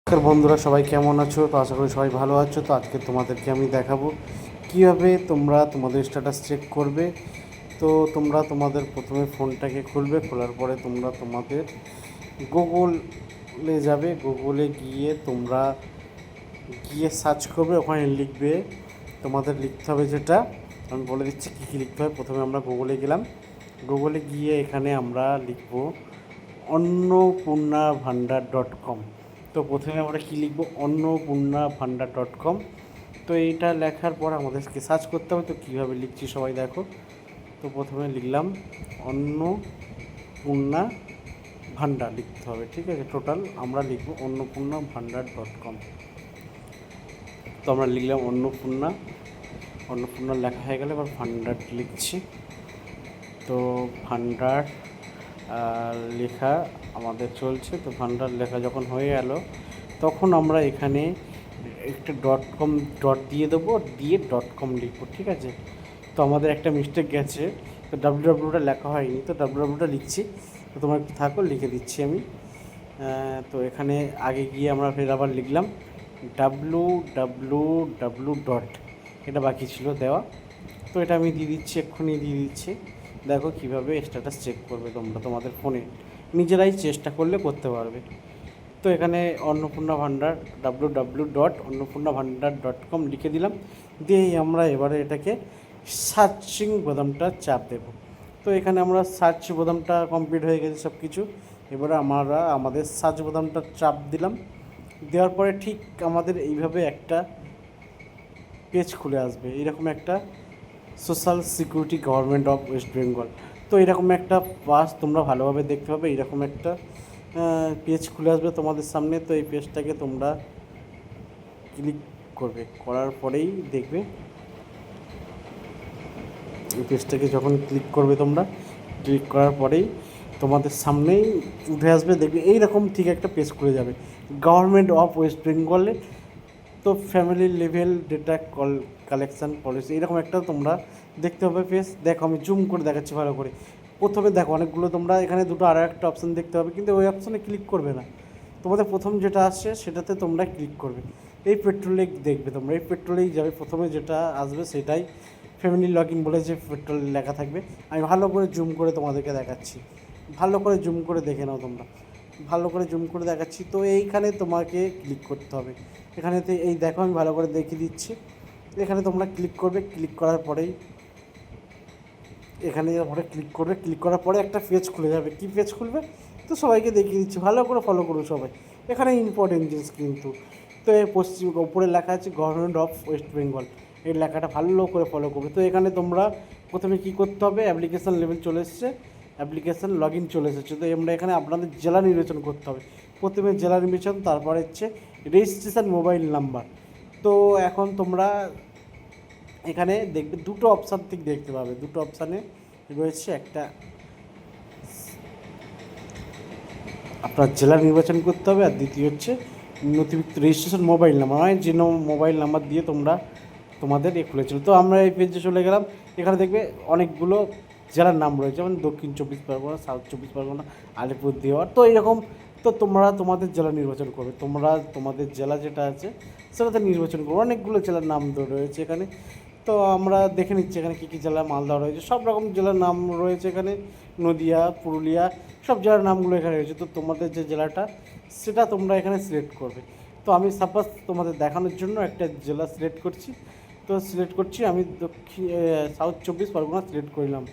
নমস্কার বন্ধুরা, সবাই কেমন আছো? তো আশা করি সবাই ভালো আছো। তো আজকে তোমাদেরকে আমি দেখাবো কীভাবে তোমরা তোমাদের স্ট্যাটাস চেক করবে। তো তোমরা তোমাদের প্রথমে ফোনটাকে খুলবে, খোলার পরে তোমরা তোমাদের গুগলে যাবে। গুগলে গিয়ে তোমরা সার্চ করবে, ওখানে লিখবে, তোমাদের লিখতে হবে যেটা আমি বলে দিচ্ছি কী কী লিখতে হবে। প্রথমে আমরা গুগলে গেলাম, গুগলে গিয়ে এখানে আমরা লিখব অন্নপূর্ণাভান্ডার.com। তো প্রথমে আমরা কী লিখব, অন্নপূর্ণাভান্ডার.com। তো এইটা লেখার পর আমাদেরকে সার্চ করতে হবে। তো কীভাবে লিখছি সবাই দেখো। তো প্রথমে লিখলাম অন্নপূর্ণা ভান্ডার লিখতে হবে, ঠিক আছে। টোটাল আমরা লিখব অন্নপূর্ণাভান্ডার.com। তো আমরা লিখলাম অন্নপূর্ণা লেখা হয়ে গেলে এবার ভান্ডার লিখছি। তো ভান্ডার লেখা আমাদের চলছে। তো ভান্ডার লেখা যখন হয়ে গেল তখন আমরা এখানে একটা .com দিয়ে দেবো, দিয়ে .com লিখবো, ঠিক আছে। তো আমাদের একটা মিস্টেক গেছে, তো ডাব্লিউটা লেখা হয়নি, তো ডাব্লিউটা লিখছি। তো তোমার একটু থাকো, লিখে দিচ্ছি আমি। তো এখানে আগে গিয়ে আমরা ফের আবার লিখলাম www. এটা বাকি ছিল দেওয়া। তো এটা আমি দিয়ে দিচ্ছি, এক্ষুনি দিয়ে দিচ্ছি। দেখো কীভাবে স্ট্যাটাস চেক করবে তোমরা তোমাদের ফোনে, নিজেরাই চেষ্টা করলে করতে পারবে। তো এখানে অন্নপূর্ণা ভান্ডার www.অন্নপূর্ণাভান্ডার.com লিখে দিলাম, দিয়ে আমরা এবারে এটাকে সার্চিং বোতামটা চাপ দেব। তো এখানে আমরা সার্চ বোতামটা কমপ্লিট হয়ে গেছে সব কিছু। এবারে আমরা আমাদের সার্চ বোতামটা চাপ দিলাম, দেওয়ার পরে ঠিক আমাদের এইভাবে একটা পেজ খুলে আসবে, এইরকম একটা social security government of West Bengal. তো এরকম একটা পাস তোমরা ভালোভাবে দেখতে পাবে, এরকম একটা পেজ খুলে আসবে তোমাদের সামনে। তো এই পেজটাকে তোমরা ক্লিক করবে, করার পরেই দেখবে এই পেজটাকে যখন ক্লিক করবে তোমরা, ক্লিক করার পরেই তোমাদের সামনেই উঠে আসবে, দেখবে এইরকম ঠিক একটা পেজ খুলে যাবে গভর্নমেন্ট অফ ওয়েস্ট বেঙ্গলে। তো family level data collection policy, এরকম একটা তোমরা দেখতে হবে পেজ। দেখো আমি জুম করে দেখাচ্ছি ভালো করে। প্রথমে দেখো অনেকগুলো তোমরা এখানে দুটো আরও একটা অপশান দেখতে হবে, কিন্তু ওই অপশানে ক্লিক করবে না, তোমাদের প্রথম যেটা আসছে সেটাতে তোমরা ক্লিক করবে। এই পেট্রোলে দেখবে তোমরা, এই পেট্রোলেই যাবে, প্রথমে যেটা আসবে সেটাই ফ্যামিলি লগ ইন বলে যে পেট্রোল লেখা থাকবে। আমি ভালো করে জুম করে তোমাদেরকে দেখাচ্ছি, ভালো করে জুম করে দেখে নাও তোমরা, ভালো করে জুম করে দেখাচ্ছি। তো এইখানে তোমাকে ক্লিক করতে হবে, এখানেতে এই দেখো আমি ভালো করে দেখিয়ে দিচ্ছি। এখানে তোমরা ক্লিক করবে, ক্লিক করার পরেই এখানে পরে ক্লিক করবে, ক্লিক করার পরে একটা পেজ খুলে যাবে। কী পেজ খুলবে তো সবাইকে দেখিয়ে দিচ্ছি, ভালো করে ফলো করো সবাই। এখানে ইম্পর্টেন্ট জিনিস কিন্তু। তো এই পশ্চিম উপরে লেখা আছে গভর্নমেন্ট অফ ওয়েস্ট বেঙ্গল, এই লেখাটা ভালো করে ফলো করবে। তো এখানে তোমরা প্রথমে কী করতে হবে, অ্যাপ্লিকেশান লেভেল চলে এসছে, অ্যাপ্লিকেশান লগ ইন চলে এসেছে। তো আমরা এখানে আপনাদের জেলা নির্বাচন করতে হবে, প্রথমে জেলা নির্বাচন, তারপরে হচ্ছে রেজিস্ট্রেশন মোবাইল নাম্বার। তো এখন তোমরা এখানে দেখবে দুটো অপশান ঠিক দেখতে পাবে, দুটো অপশানে রয়েছে, একটা আপনার জেলা নির্বাচন করতে হবে, আর দ্বিতীয় হচ্ছে নথিভুক্ত রেজিস্ট্রেশন মোবাইল নাম্বার, মানে যে মোবাইল নাম্বার দিয়ে তোমরা তোমাদের খুলেছিল। তো আমরা এই পেজে চলে গেলাম, এখানে দেখবে অনেকগুলো জেলার নাম রয়েছে, যেমন দক্ষিণ 24 পরগনা, সাউথ 24 পরগনা, আলিপুরদুয়ার। তো এইরকম, তো তোমরা তোমাদের জেলা নির্বাচন করবে, তোমরা তোমাদের জেলা যেটা আছে সেটাতে নির্বাচন করবে। অনেকগুলো জেলার নাম রয়েছে এখানে। তো আমরা দেখে নিচ্ছি এখানে কী কী জেলা, মালদা রয়েছে, সব রকম জেলার নাম রয়েছে এখানে, নদিয়া, পুরুলিয়া, সব জেলার নামগুলো এখানে রয়েছে। তো তোমাদের যে জেলাটা সেটা তোমরা এখানে সিলেক্ট করবে। তো আমি সাপোজ তোমাদের দেখানোর জন্য একটা জেলা সিলেক্ট করছি। তো সিলেক্ট করছি আমি সাউথ 24 পরগনা সিলেক্ট করলাম,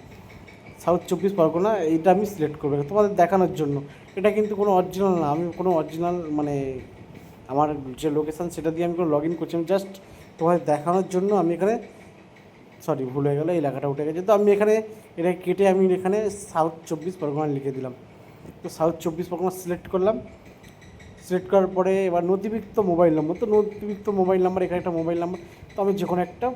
সাউথ 24 পরগনা এইটা আমি সিলেক্ট করবো তোমাদের দেখানোর জন্য। এটা কিন্তু কোনো অরিজিনাল না, আমি কোনো অরিজিনাল মানে আমার যে লোকেশান সেটা দিয়ে আমি কোনো লগ ইন করছি, আমি জাস্ট তোমাদের দেখানোর জন্য আমি এখানে, সরি ভুল হয়ে গেলো, এই লেখাটা উঠে গেছে। তো আমি এখানে এটা কেটে আমি এখানে সাউথ 24 পরগনা লিখে দিলাম। তো সাউথ 24 পরগনা সিলেক্ট করলাম, সিলেক্ট করার পরে এবার নথিভুক্ত মোবাইল নম্বর, তো নথিভুক্ত মোবাইল নাম্বার এখানে একটা মোবাইল নাম্বার, তো আমি যে কোনো একটা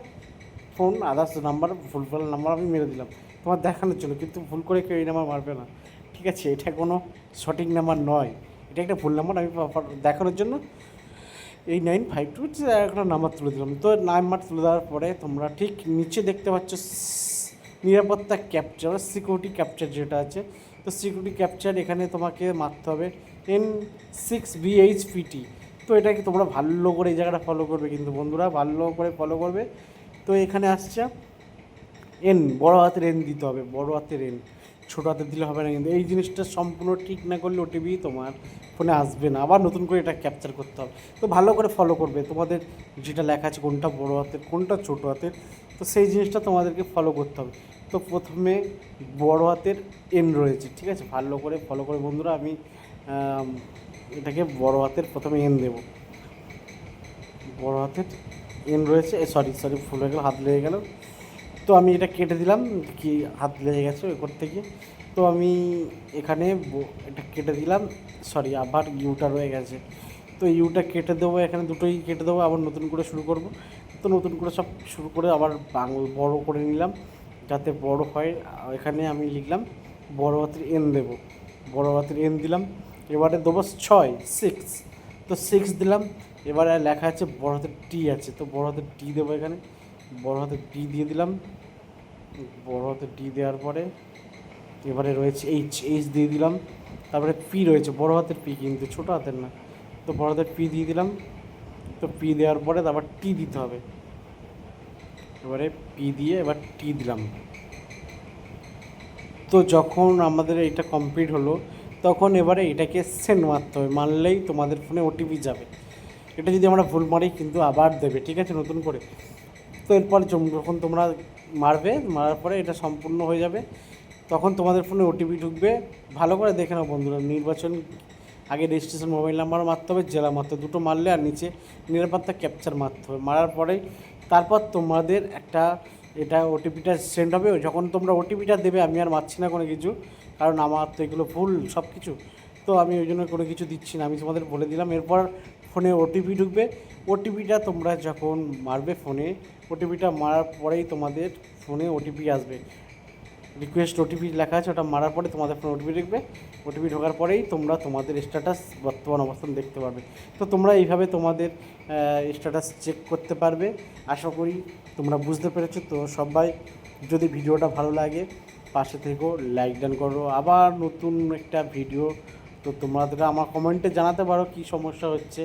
ফোন আদার্স নাম্বার ভুলভাল নাম্বার আমি মেরে দিলাম তোমার দেখানোর জন্য, কিন্তু ভুল করে কেউ এই নাম্বার মারবে না, ঠিক আছে। এটা কোনো সঠিক নাম্বার নয়, এটা একটা ভুল নাম্বার, আমি দেখানোর জন্য এই 952 একটা নাম্বার তুলে দিলাম। তো নাম্বার তুলে দেওয়ার পরে তোমরা ঠিক নিচে দেখতে পাচ্ছ নিরাপত্তা ক্যাপচার, সিকিউরিটি ক্যাপচার যেটা আছে। তো সিকিউরিটি ক্যাপচার এখানে তোমাকে মারতে হবে N6BHPT। তো এটাকে তোমরা ভালো করে এই জায়গাটা ফলো করবে, কিন্তু বন্ধুরা ভালো করে ফলো করবে। তো এখানে আসছে এন, বড় হাতের এন দিতে হবে, বড় হাতের এন, ছোটো হাতের দিলে হবে না। কিন্তু এই জিনিসটা সম্পূর্ণ ঠিক না করলে ওটিপি তোমার ফোনে আসবে না, আবার নতুন করে এটা ক্যাপচার করতে হবে। তো ভালো করে ফলো করবে, তোমাদের যেটা লেখা আছে কোনটা বড় হাতের কোনটা ছোটো হাতের, তো সেই জিনিসটা তোমাদেরকে ফলো করতে হবে। তো প্রথমে বড় হাতের এন রয়েছে, ঠিক আছে, ভালো করে ফলো করে বন্ধুরা। আমি এটাকে বড় হাতের প্রথমে এন দেব, বড় হাতের এন রয়েছে, সরি ফুল হয়ে গেল, হাত লেগে গেল। তো আমি এটা কেটে দিলাম, কি হাত লেগে গেছে ওই করতে গিয়ে। তো আমি এখানে এটা কেটে দিলাম, আবার ইউটা রয়ে গেছে। তো ইউটা কেটে দেবো, এখানে দুটোই কেটে দেবো, আবার নতুন করে শুরু করব। তো নতুন করে সব শুরু করে আবার বড় করে নিলাম যাতে বড় হয়। এখানে আমি লিখলাম বড় হাতের এন দেবো, বড় হাতের এন দিলাম। এবারে দেবো 6 তো 6 দিলাম। এবারে লেখা আছে বড় হাতের টি আছে, তো বড় হাতের টি দেবো, এখানে বড় হাতের টি দিয়ে দিলাম। বড় হাতের টি দেওয়ার পরে এবারে রয়েছে এইচ দিয়ে দিলাম। তারপরে পি রয়েছে, বড় হাতের পি কিন্তু ছোটো হাতের না। তো বড় হাতের পি দিয়ে দিলাম। তো পি দেওয়ার পরে তারপর টি দিতে হবে, এবারে পি দিয়ে এবার টি দিলাম। তো যখন আমাদের এটা কমপ্লিট হলো, তখন এবারে এটাকে সেন্ড মারতে হবে, মারলেই তোমাদের ফোনে ওটিপি যাবে। এটা যদি আমরা ভুল মারি কিন্তু আবার দেবে, ঠিক আছে, নতুন করে। তো এরপর যখন তোমরা মারবে, মারার পরে এটা সম্পূর্ণ হয়ে যাবে, তখন তোমাদের ফোনে ওটিপি ঢুকবে। ভালো করে দেখে নাও বন্ধুরা, নির্বাচন আগে রেজিস্ট্রেশন মোবাইল নাম্বার মারতে হবে, জেলা মারতে হবে, দুটো মারলে আর নিচে নিরাপত্তা ক্যাপচার মারতে হবে। মারার পরেই তারপর তোমাদের একটা এটা ওটিপিটা সেন্ড হবে। যখন তোমরা ওটিপিটা দেবে, আমি আর মারছি না কোনো কিছু, কারণ আমার তো এগুলো ভুল সব কিছু, তো আমি ওই জন্য কোনো কিছু দিচ্ছি না, আমি তোমাদের বলে দিলাম। এরপর ফোনে ওটিপি ঢুকবে, ওটিপিটা তোমরা যখন মারবে ফোনে, ওটিপিটা মারার পরেই তোমাদের ফোনে ওটিপি আসবে, রিকোয়েস্ট ওটিপি লেখা আছে, ওটা মারার পরে তোমাদের ফোনে ওটিপি ঢুকবে। ওটিপি ঢোকার পরেই তোমরা তোমাদের স্ট্যাটাস বর্তমান অবস্থান দেখতে পারবে। তো তোমরা এইভাবে তোমাদের স্ট্যাটাস চেক করতে পারবে। আশা করি তোমরা বুঝতে পেরেছো। তো সবাই যদি ভিডিওটা ভালো লাগে পাশে থেকেও লাইক ডান করো। আবার নতুন একটা ভিডিও, তো তোমাদের আমার কমেন্টে জানাতে পারো কী সমস্যা হচ্ছে,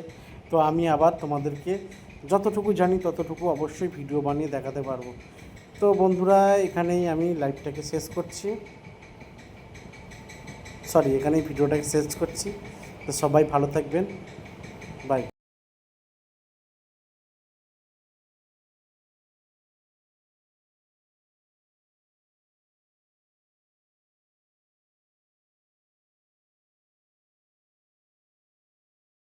তো আমি আবার তোমাদেরকে যতটুকু জানি ততটুকু অবশ্যই ভিডিও বানিয়ে দেখাতে পারবো। তো বন্ধুরা এখানেই আমি লাইভটাকে শেষ করছি, এখানেই ভিডিওটাকে শেষ করছি। তো সবাই ভালো থাকবেন।